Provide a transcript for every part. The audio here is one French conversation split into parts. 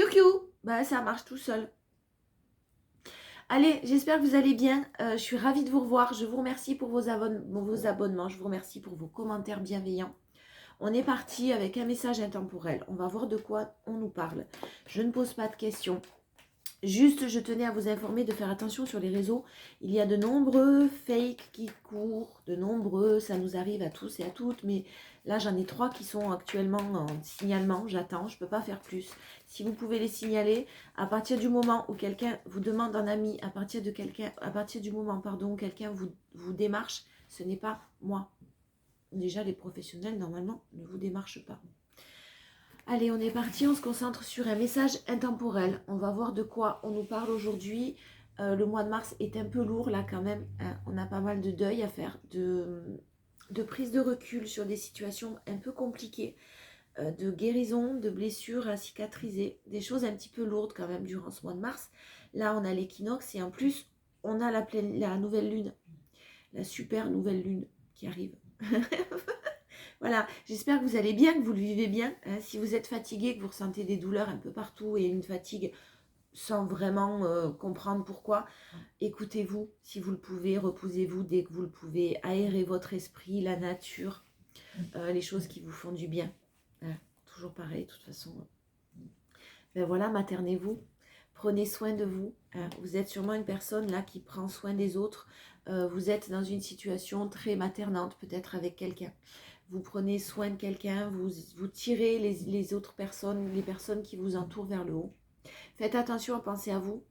Kiou, bah ça marche tout seul. Allez, j'espère que vous allez bien. Je suis ravie de vous revoir. Je vous remercie pour vos abonnements. Je vous remercie pour vos commentaires bienveillants. On est parti avec un message intemporel. On va voir de quoi on nous parle. Je ne pose pas de questions. Juste, je tenais à vous informer de faire attention sur les réseaux. Il y a de nombreux fakes qui courent, ça nous arrive à tous et à toutes, mais là j'en ai 3 qui sont actuellement en signalement, j'attends, je ne peux pas faire plus. Si vous pouvez les signaler, à partir du moment où quelqu'un vous demande un ami, à partir du moment où quelqu'un vous démarche, ce n'est pas moi. Déjà les professionnels normalement ne vous démarchent pas. Allez, on est parti, on se concentre sur un message intemporel. On va voir de quoi on nous parle aujourd'hui. Le mois de mars est un peu lourd là quand même. On a pas mal de deuil à faire, de prise de recul sur des situations un peu compliquées, de guérison, de blessures à cicatriser, des choses un petit peu lourdes quand même durant ce mois de mars. Là, on a l'équinoxe et en plus, on a la nouvelle lune, la super nouvelle lune qui arrive. Voilà, j'espère que vous allez bien, que vous le vivez bien. Si vous êtes fatigué, que vous ressentez des douleurs un peu partout et une fatigue sans vraiment comprendre pourquoi, écoutez-vous, si vous le pouvez, reposez-vous dès que vous le pouvez, aérez votre esprit, la nature, les choses qui vous font du bien. Toujours pareil, de toute façon. Ben voilà, maternez-vous, prenez soin de vous. Vous êtes sûrement une personne là qui prend soin des autres. Vous êtes dans une situation très maternante, peut-être avec quelqu'un. Vous prenez soin de quelqu'un, vous tirez les autres personnes, les personnes qui vous entourent vers le haut. Faites attention à penser à vous.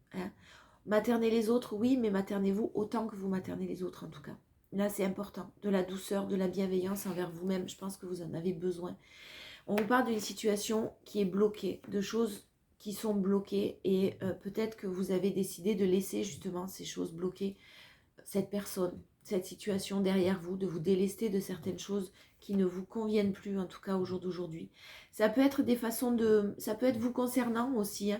Maternez les autres, oui, mais maternez-vous autant que vous maternez les autres en tout cas. Là, c'est important. De la douceur, de la bienveillance envers vous-même. Je pense que vous en avez besoin. On vous parle d'une situation qui est bloquée, de choses qui sont bloquées et peut-être que vous avez décidé de laisser justement ces choses bloquées, cette personne, cette situation derrière vous, de vous délester de certaines choses qui ne vous conviennent plus, en tout cas au jour d'aujourd'hui. Ça peut être des façons ça peut être vous concernant aussi.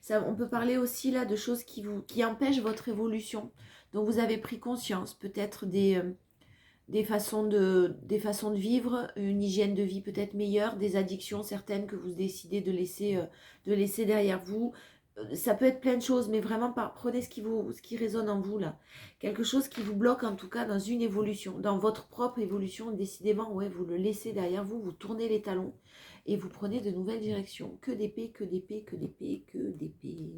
On peut parler aussi là de choses qui empêchent votre évolution, dont vous avez pris conscience, peut-être des façons de vivre, une hygiène de vie peut-être meilleure, des addictions certaines que vous décidez de laisser derrière vous. Ça peut être plein de choses, mais vraiment prenez ce qui résonne en vous là. Quelque chose qui vous bloque en tout cas dans une évolution, dans votre propre évolution, décidément, ouais, vous le laissez derrière vous, vous tournez les talons et vous prenez de nouvelles directions. Que d'épée, que d'épée, que d'épée, que d'épée.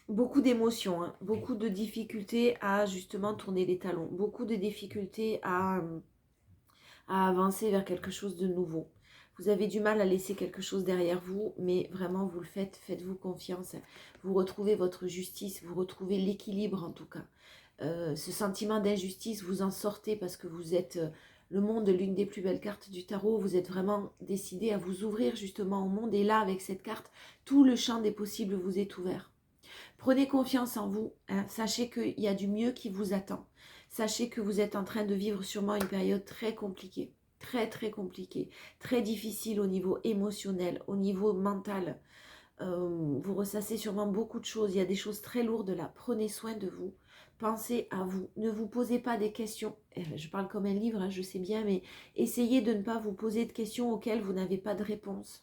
Beaucoup d'émotions, hein, beaucoup de difficultés à justement tourner les talons, beaucoup de difficultés à avancer vers quelque chose de nouveau. Vous avez du mal à laisser quelque chose derrière vous, mais vraiment vous le faites, faites-vous confiance. Vous retrouvez votre justice, vous retrouvez l'équilibre en tout cas. Ce sentiment d'injustice, vous en sortez parce que vous êtes le monde, l'une des plus belles cartes du tarot. Vous êtes vraiment décidé à vous ouvrir justement au monde. Et là, avec cette carte, tout le champ des possibles vous est ouvert. Prenez confiance en vous, hein. Sachez qu'il y a du mieux qui vous attend. Sachez que vous êtes en train de vivre sûrement une période très compliquée, très compliquée, très difficile au niveau émotionnel, au niveau mental. Vous ressassez sûrement beaucoup de choses, il y a des choses très lourdes là. Prenez soin de vous, pensez à vous, ne vous posez pas des questions. Je parle comme un livre, hein, je sais bien, mais essayez de ne pas vous poser de questions auxquelles vous n'avez pas de réponse.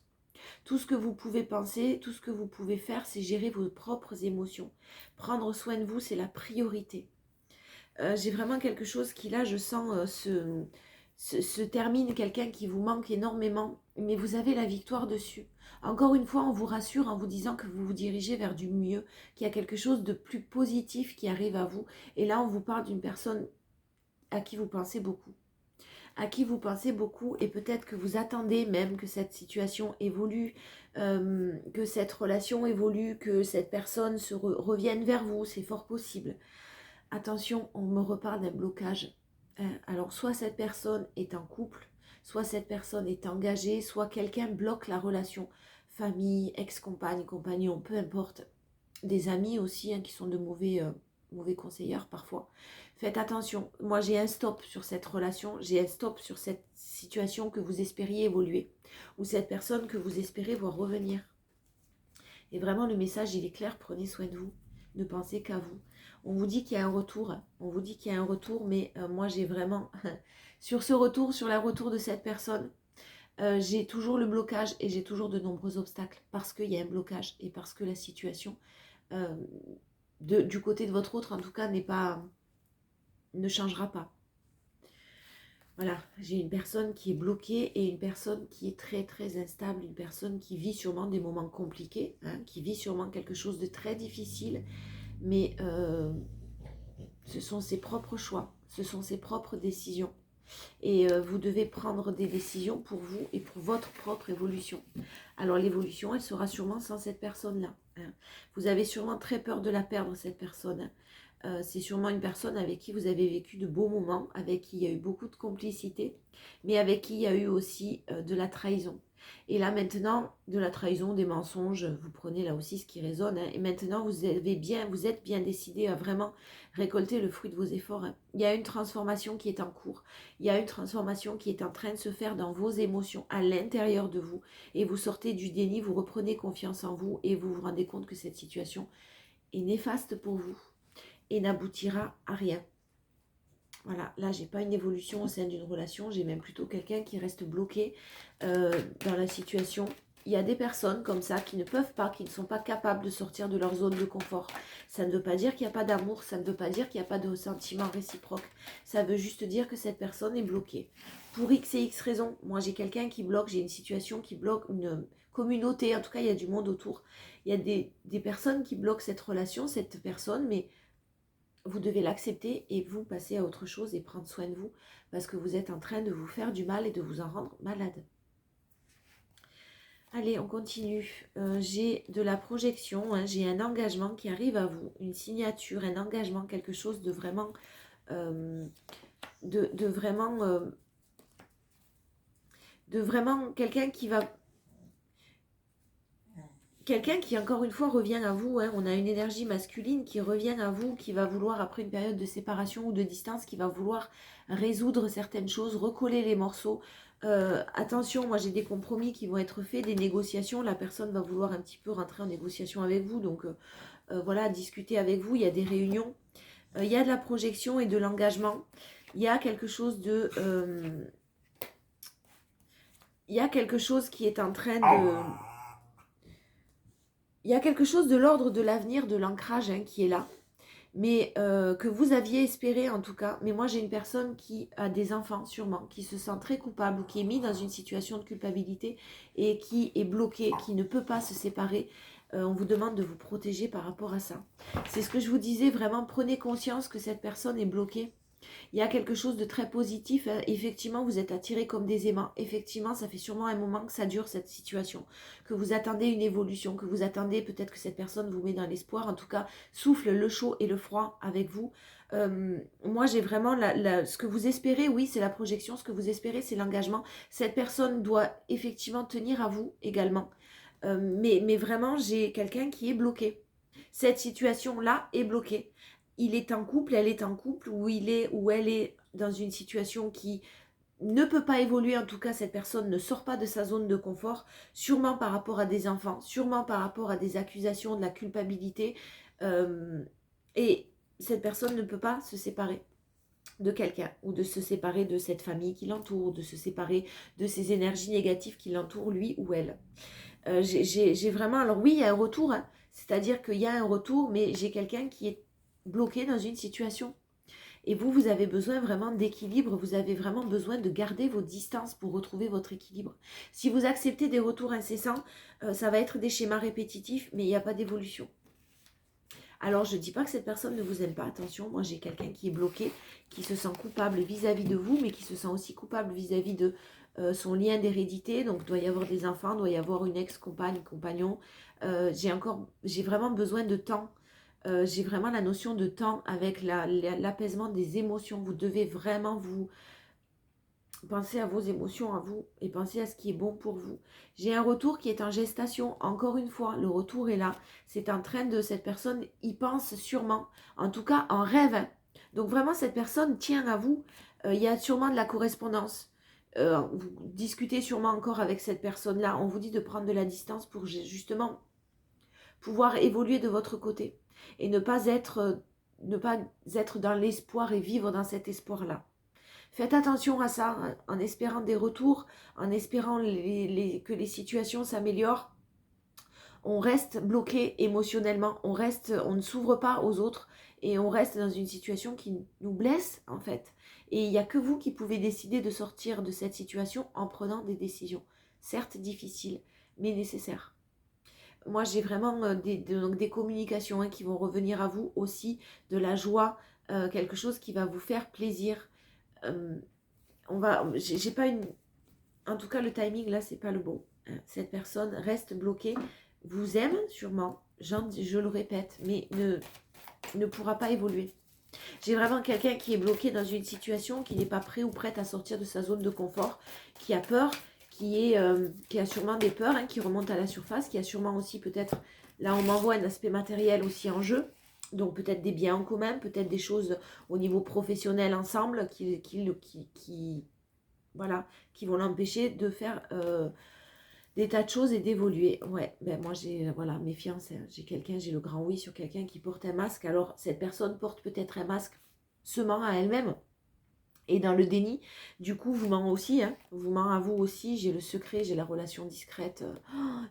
Tout ce que vous pouvez penser, tout ce que vous pouvez faire, c'est gérer vos propres émotions. Prendre soin de vous, c'est la priorité. J'ai vraiment quelque chose qui, là, je sens se termine, quelqu'un qui vous manque énormément, mais vous avez la victoire dessus. Encore une fois, on vous rassure en vous disant que vous vous dirigez vers du mieux, qu'il y a quelque chose de plus positif qui arrive à vous. Et là, on vous parle d'une personne à qui vous pensez beaucoup, et peut-être que vous attendez même que cette situation évolue, que cette relation évolue, que cette personne revienne vers vous, c'est fort possible. Attention, on me reparle d'un blocage. Alors soit cette personne est en couple, soit cette personne est engagée, soit quelqu'un bloque la relation, famille, ex-compagne, compagnon, peu importe, des amis aussi, hein, qui sont de mauvais conseilleurs parfois. Faites attention, moi j'ai un stop sur cette relation, j'ai un stop sur cette situation que vous espériez évoluer, ou cette personne que vous espérez voir revenir. Et vraiment le message il est clair, prenez soin de vous, ne pensez qu'à vous. On vous dit qu'il y a un retour, mais moi j'ai vraiment, sur ce retour, sur le retour de cette personne, J'ai toujours le blocage et j'ai toujours de nombreux obstacles parce qu'il y a un blocage et parce que la situation euh, du côté de votre autre en tout cas ne changera pas. Voilà, j'ai une personne qui est bloquée et une personne qui est très très instable, une personne qui vit sûrement des moments compliqués, hein, qui vit sûrement quelque chose de très difficile, mais ce sont ses propres choix, ce sont ses propres décisions. Et vous devez prendre des décisions pour vous et pour votre propre évolution. Alors l'évolution, elle sera sûrement sans cette personne-là. Hein. Vous avez sûrement très peur de la perdre, cette personne. Hein. C'est sûrement une personne avec qui vous avez vécu de beaux moments, avec qui il y a eu beaucoup de complicité, mais avec qui il y a eu aussi de la trahison. Et là maintenant, de la trahison, des mensonges, vous prenez là aussi ce qui résonne. Hein, et maintenant, vous êtes bien décidé à vraiment récolter le fruit de vos efforts. Hein. Il y a une transformation qui est en cours. Il y a une transformation qui est en train de se faire dans vos émotions, à l'intérieur de vous. Et vous sortez du déni, vous reprenez confiance en vous et vous vous rendez compte que cette situation est néfaste pour vous et n'aboutira à rien. Voilà, là, j'ai pas une évolution au sein d'une relation, j'ai même plutôt quelqu'un qui reste bloqué dans la situation. Il y a des personnes comme ça qui ne peuvent pas, qui ne sont pas capables de sortir de leur zone de confort. Ça ne veut pas dire qu'il n'y a pas d'amour, ça ne veut pas dire qu'il n'y a pas de sentiment réciproque. Ça veut juste dire que cette personne est bloquée. Pour X et X raisons, moi j'ai quelqu'un qui bloque, j'ai une situation qui bloque, une communauté, en tout cas il y a du monde autour. Il y a des personnes qui bloquent cette relation, cette personne, mais vous devez l'accepter et vous passer à autre chose et prendre soin de vous parce que vous êtes en train de vous faire du mal et de vous en rendre malade. Allez, on continue. J'ai de la projection, hein, j'ai un engagement qui arrive à vous, une signature, un engagement, quelque chose de vraiment, de vraiment quelqu'un qui va... Quelqu'un qui, encore une fois, revient à vous. Hein. On a une énergie masculine qui revient à vous, qui va vouloir, après une période de séparation ou de distance, qui va vouloir résoudre certaines choses, recoller les morceaux. Attention, moi j'ai des compromis qui vont être faits, des négociations. La personne va vouloir un petit peu rentrer en négociation avec vous. Donc voilà, discuter avec vous. Il y a des réunions. Il y a de la projection et de l'engagement. Il y a quelque chose de... il y a quelque chose qui est en train de... Il y a quelque chose de l'ordre de l'avenir, de l'ancrage hein, qui est là, mais que vous aviez espéré en tout cas. Mais moi j'ai une personne qui a des enfants sûrement, qui se sent très coupable ou qui est mise dans une situation de culpabilité et qui est bloquée, qui ne peut pas se séparer. On vous demande de vous protéger par rapport à ça. C'est ce que je vous disais, vraiment prenez conscience que cette personne est bloquée. Il y a quelque chose de très positif. Hein. Effectivement, vous êtes attirés comme des aimants. Effectivement, ça fait sûrement un moment que ça dure cette situation, que vous attendez une évolution, que vous attendez peut-être que cette personne vous met dans l'espoir. En tout cas, souffle le chaud et le froid avec vous. Moi, j'ai vraiment ce que vous espérez, oui, c'est la projection. Ce que vous espérez, c'est l'engagement. Cette personne doit effectivement tenir à vous également. Mais vraiment, j'ai quelqu'un qui est bloqué. Cette situation-là est bloquée. Il est en couple, elle est en couple, ou il est ou elle est dans une situation qui ne peut pas évoluer. En tout cas, cette personne ne sort pas de sa zone de confort, sûrement par rapport à des enfants, sûrement par rapport à des accusations, de la culpabilité. Et cette personne ne peut pas se séparer de quelqu'un ou de se séparer de cette famille qui l'entoure, de se séparer de ces énergies négatives qui l'entourent, lui ou elle. J'ai vraiment... Alors oui, il y a un retour, hein, c'est-à-dire qu'il y a un retour, mais j'ai quelqu'un qui est bloqué dans une situation. Et vous, vous avez besoin vraiment d'équilibre, vous avez vraiment besoin de garder vos distances pour retrouver votre équilibre. Si vous acceptez des retours incessants, ça va être des schémas répétitifs, mais il n'y a pas d'évolution. Alors, je ne dis pas que cette personne ne vous aime pas, attention, moi j'ai quelqu'un qui est bloqué, qui se sent coupable vis-à-vis de vous, mais qui se sent aussi coupable vis-à-vis de son lien d'hérédité, donc il doit y avoir des enfants, il doit y avoir une ex-compagne, compagnon. J'ai vraiment besoin de temps. J'ai vraiment la notion de temps avec l'apaisement des émotions. Vous devez vraiment vous penser à vos émotions, à vous, et penser à ce qui est bon pour vous. J'ai un retour qui est en gestation. Encore une fois, le retour est là. C'est en train de... Cette personne y pense sûrement. En tout cas, en rêve. Donc vraiment, cette personne tient à vous. Il y a sûrement de la correspondance. Vous discutez sûrement encore avec cette personne-là. On vous dit de prendre de la distance pour justement pouvoir évoluer de votre côté. Et ne pas être dans l'espoir et vivre dans cet espoir-là. Faites attention à ça, hein, en espérant des retours, en espérant que les situations s'améliorent. On reste bloqué émotionnellement, on ne s'ouvre pas aux autres et on reste dans une situation qui nous blesse en fait. Et il n'y a que vous qui pouvez décider de sortir de cette situation en prenant des décisions, certes difficiles, mais nécessaires. Moi, j'ai vraiment donc des communications qui vont revenir à vous aussi, de la joie, quelque chose qui va vous faire plaisir. Euh, j'ai pas une, en tout cas, le timing là, c'est pas le bon. Cette personne reste bloquée, vous aime sûrement, je le répète, mais ne pourra pas évoluer. J'ai vraiment quelqu'un qui est bloqué dans une situation, qui n'est pas prêt ou prête à sortir de sa zone de confort, qui a peur, qui a sûrement des peurs, qui remontent à la surface, qui a sûrement aussi peut-être, là on m'envoie un aspect matériel aussi en jeu, donc peut-être des biens en commun, peut-être des choses au niveau professionnel ensemble voilà, qui vont l'empêcher de faire des tas de choses et d'évoluer. Ouais, ben moi j'ai, voilà, méfiance, hein. J'ai le grand oui sur quelqu'un qui porte un masque. Alors cette personne porte peut-être un masque, se ment à elle-même et dans le déni. Du coup, vous ment aussi, hein. Vous ment à vous aussi. J'ai le secret, j'ai la relation discrète.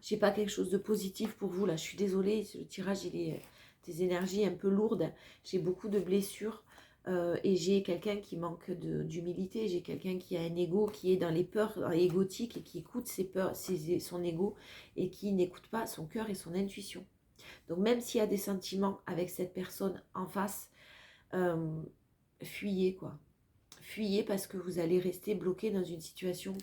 J'ai pas quelque chose de positif pour vous là. Je suis désolée, le tirage il est des énergies un peu lourdes. J'ai beaucoup de blessures. Et j'ai quelqu'un qui manque d'humilité, j'ai quelqu'un qui a un ego, qui est dans les peurs égotiques et qui écoute ses peurs, son ego et qui n'écoute pas son cœur et son intuition. Donc même s'il y a des sentiments avec cette personne en face, fuyez quoi. Fuyez parce que vous allez rester bloqué dans une situation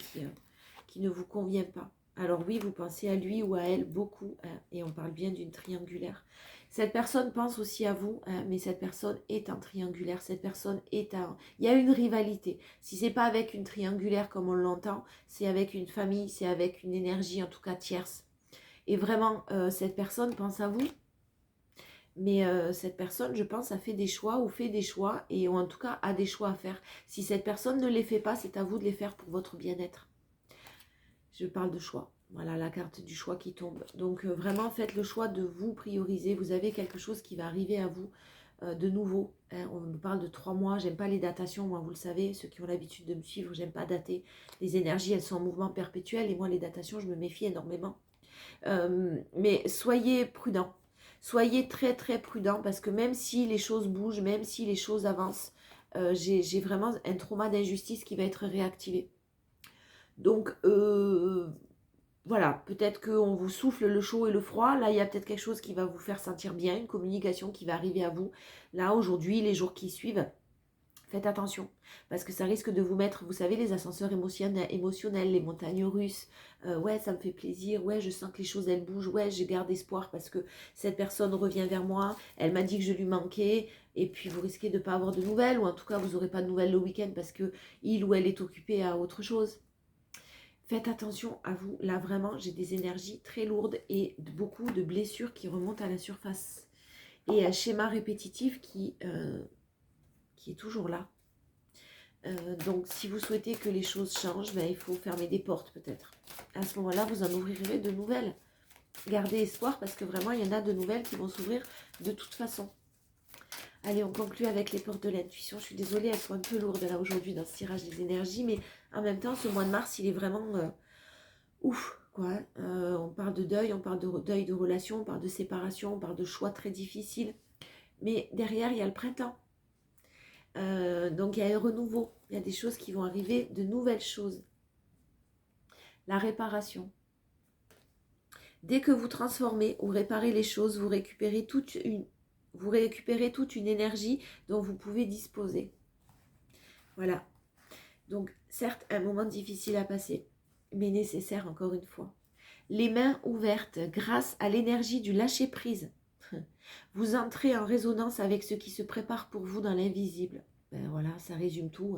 qui ne vous convient pas. Alors oui, vous pensez à lui ou à elle beaucoup, hein, et on parle bien d'une triangulaire. Cette personne pense aussi à vous, hein, mais cette personne est un triangulaire. Cette personne est un... Il y a une rivalité. Si c'est pas avec une triangulaire comme on l'entend, c'est avec une famille, c'est avec une énergie en tout cas tierce. Et vraiment, cette personne pense à vous, mais cette personne, je pense, a fait des choix ou fait des choix, ou en tout cas a des choix à faire. Si cette personne ne les fait pas, c'est à vous de les faire pour votre bien-être. Je parle de choix. Voilà la carte du choix qui tombe. Donc vraiment, faites le choix de vous prioriser. Vous avez quelque chose qui va arriver à vous de nouveau. Hein. On me parle de 3 mois. J'aime pas les datations, moi, vous le savez. Ceux qui ont l'habitude de me suivre, j'aime pas dater. Les énergies, elles sont en mouvement perpétuel. Et moi, les datations, je me méfie énormément. Mais soyez prudents. Soyez très très prudents parce que même si les choses bougent, même si les choses avancent, j'ai vraiment un trauma d'injustice qui va être réactivé. Donc voilà, peut-être qu'on vous souffle le chaud et le froid. Là, il y a peut-être quelque chose qui va vous faire sentir bien, une communication qui va arriver à vous. Là, aujourd'hui, les jours qui suivent, faites attention, parce que ça risque de vous mettre, vous savez, les ascenseurs émotionnels, les montagnes russes. Ouais, ça me fait plaisir, ouais, je sens que les choses, elles bougent, ouais, je garde espoir parce que cette personne revient vers moi, elle m'a dit que je lui manquais, et puis vous risquez de ne pas avoir de nouvelles, ou en tout cas, vous n'aurez pas de nouvelles le week-end parce que il ou elle est occupé à autre chose. Faites attention à vous, là vraiment, j'ai des énergies très lourdes et beaucoup de blessures qui remontent à la surface. Et un schéma répétitif qui est toujours là. Donc si vous souhaitez que les choses changent, ben, il faut fermer des portes peut-être. À ce moment-là, vous en ouvrirez de nouvelles. Gardez espoir parce que vraiment, il y en a de nouvelles qui vont s'ouvrir de toute façon. Allez, on conclut avec les portes de l'intuition. Je suis désolée, elles sont un peu lourdes là aujourd'hui dans ce tirage des énergies, mais en même temps, ce mois de mars, il est vraiment ouf, quoi. On parle de deuil, on parle de deuil de relation, on parle de séparation, on parle de choix très difficiles. Mais derrière, il y a le printemps. Donc il y a un renouveau, il y a des choses qui vont arriver, de nouvelles choses. La réparation. Dès que vous transformez ou réparez les choses, vous récupérez toute une énergie dont vous pouvez disposer. Voilà. Donc certes, un moment difficile à passer, mais nécessaire encore une fois. Les mains ouvertes grâce à l'énergie du lâcher-prise. Vous entrez en résonance avec ce qui se prépare pour vous dans l'invisible. Ben voilà, ça résume tout.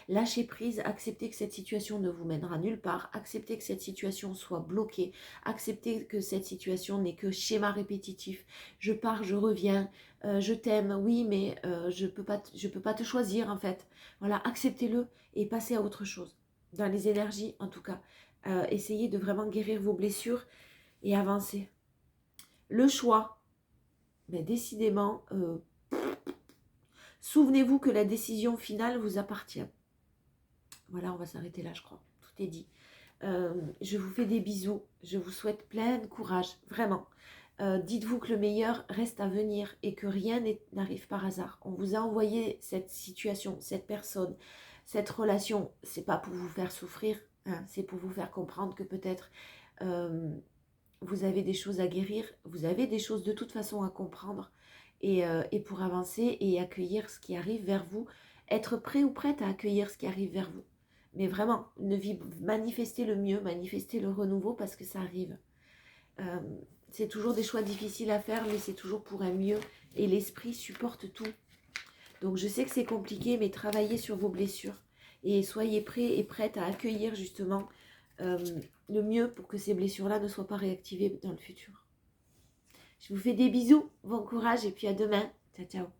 Lâchez prise, acceptez que cette situation ne vous mènera nulle part, acceptez que cette situation soit bloquée, acceptez que cette situation n'est que schéma répétitif. Je pars, je reviens, je t'aime, oui, mais je peux pas te choisir en fait. Voilà, acceptez-le et passez à autre chose. Dans les énergies, en tout cas, essayez de vraiment guérir vos blessures et avancer. Le choix, ben décidément, souvenez-vous que la décision finale vous appartient. Voilà, on va s'arrêter là, je crois. Tout est dit. Je vous fais des bisous. Je vous souhaite plein de courage, vraiment. Dites-vous que le meilleur reste à venir et que rien n'arrive par hasard. On vous a envoyé cette situation, cette personne, cette relation. C'est pas pour vous faire souffrir, hein, c'est pour vous faire comprendre que peut-être vous avez des choses à guérir, vous avez des choses de toute façon à comprendre et pour avancer et accueillir ce qui arrive vers vous, être prêt ou prête à accueillir ce qui arrive vers vous. Mais vraiment, manifestez le mieux, manifestez le renouveau parce que ça arrive. Euh, c'est toujours des choix difficiles à faire, mais c'est toujours pour un mieux et l'esprit supporte tout. Donc je sais que c'est compliqué, mais travaillez sur vos blessures et soyez prêts et prêtes à accueillir justement euh, le mieux pour que ces blessures-là ne soient pas réactivées dans le futur. Je vous fais des bisous, bon courage et puis à demain. Ciao, ciao.